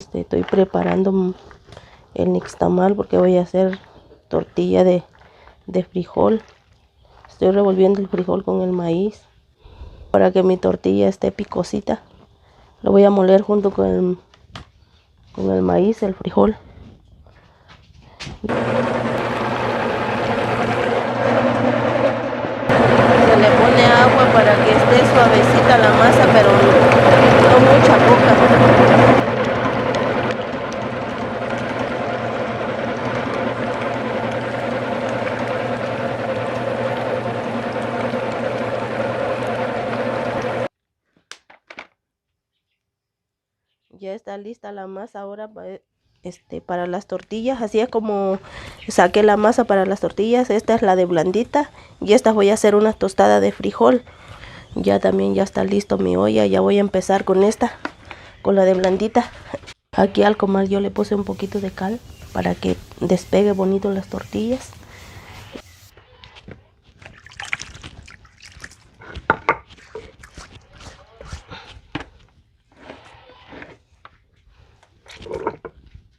Estoy preparando el nixtamal porque voy a hacer tortilla de frijol. Estoy revolviendo el frijol con el maíz para que mi tortilla esté picosita. Lo voy a moler junto con el maíz, el frijol. Se le pone agua para que esté suavecita la masa, pero no mucha, poca. Ya está lista la masa ahora para las tortillas. Así es como saqué la masa para las tortillas. Esta es la de blandita y esta voy a hacer una tostada de frijol. Ya también ya está listo mi olla. Ya voy a empezar con esta, con la de blandita. Aquí al comal yo le puse un poquito de cal para que despegue bonito las tortillas.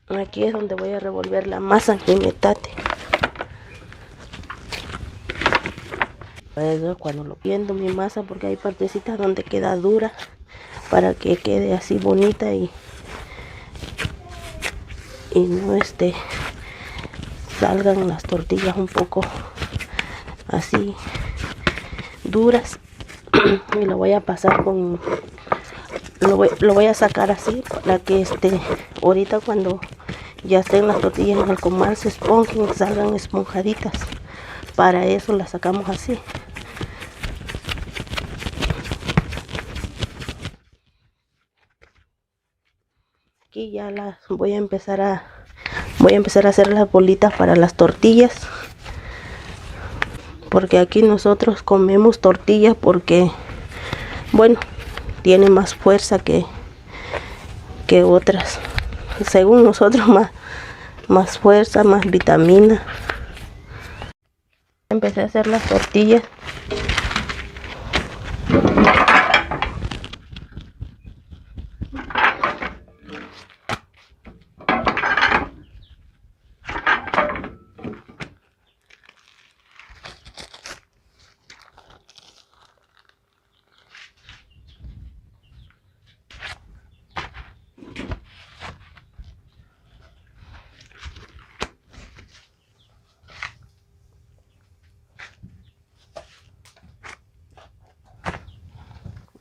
Aquí es donde voy a revolver la masa de metate. Cuando lo viendo mi masa, porque hay partecitas donde queda dura, para que quede así bonita y no salgan las tortillas un poco así duras. Y lo voy a pasar con lo voy a sacar así para que ahorita cuando ya estén las tortillas en el comal se esponjen y salgan esponjaditas. Para eso las sacamos así. Aquí ya las voy a empezar a hacer las bolitas para las tortillas, porque aquí nosotros comemos tortillas porque, bueno, tiene más fuerza que otras, según nosotros, más fuerza, más vitamina. Empecé a hacer las tortillas.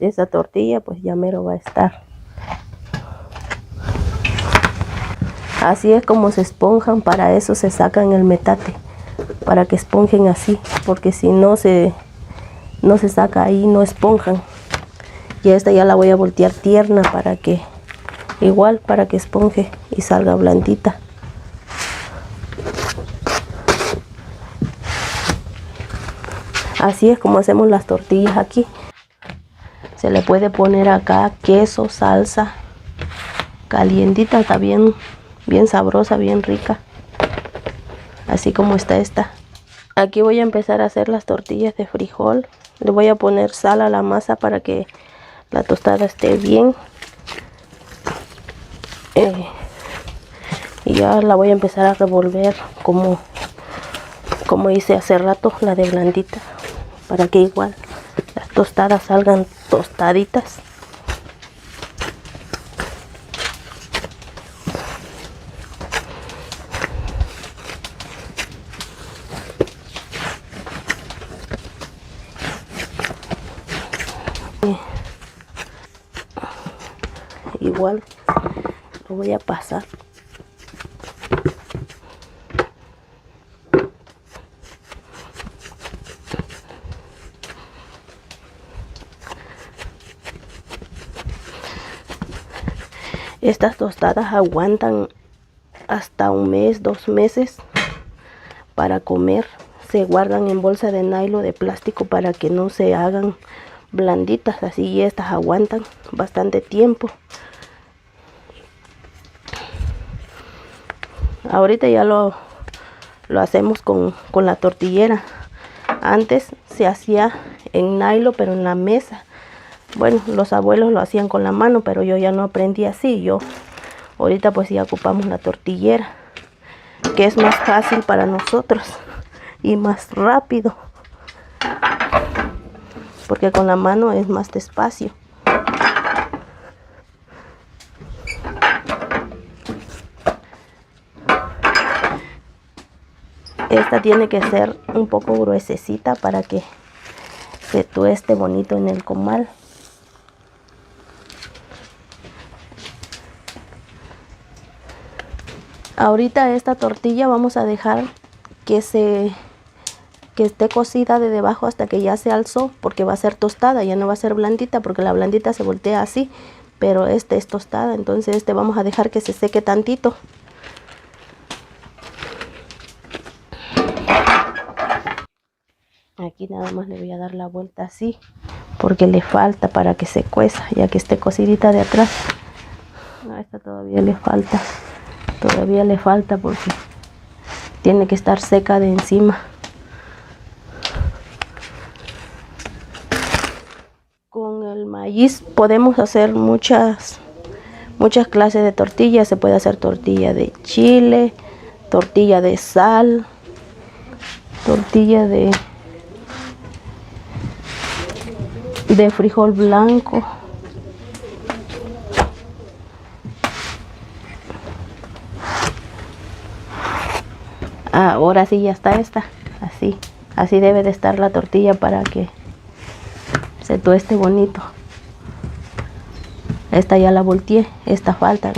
Esa tortilla pues ya mero va a estar. Así es como se esponjan. Para eso se sacan el metate, para que esponjen así, porque si no se saca ahí no esponjan. Y esta ya la voy a voltear tierna para que esponje y salga blandita. Así es como hacemos las tortillas aquí. Se le puede poner acá queso, salsa calientita, está bien sabrosa, bien rica. Así como está esta. Aquí voy a empezar a hacer las tortillas de frijol. Le voy a poner sal a la masa para que la tostada esté bien. Y ya la voy a empezar a revolver como hice hace rato, la de blandita, para que igual las tostadas salgan tostaditas. Igual lo voy a pasar. Estas tostadas aguantan hasta un mes, 2 meses para comer. Se guardan en bolsa de nylon de plástico para que no se hagan blanditas. Así estas aguantan bastante tiempo. Ahorita ya lo hacemos con la tortillera. Antes se hacía en nylon, pero en la mesa. Bueno, los abuelos lo hacían con la mano, pero yo ya no aprendí así. Yo Ahorita pues ya ocupamos la tortillera, que es más fácil para nosotros y más rápido, porque con la mano es más despacio. Esta tiene que ser un poco gruesecita para que se tueste bonito en el comal. Ahorita esta tortilla vamos a dejar que esté cocida de debajo hasta que ya se alzó, porque va a ser tostada, ya no va a ser blandita, porque la blandita se voltea así, pero este es tostada. Entonces vamos a dejar que se seque tantito. Aquí nada más le voy a dar la vuelta así, porque le falta para que se cueza, ya que esté cocidita de atrás. A esta todavía le falta. Todavía le falta porque tiene que estar seca de encima. Con el maíz podemos hacer muchas clases de tortillas. Se puede hacer tortilla de chile, tortilla de sal, tortilla de frijol blanco. Ahora sí ya está esta, así debe de estar la tortilla para que se tueste bonito. Esta ya la volteé, estas faltan.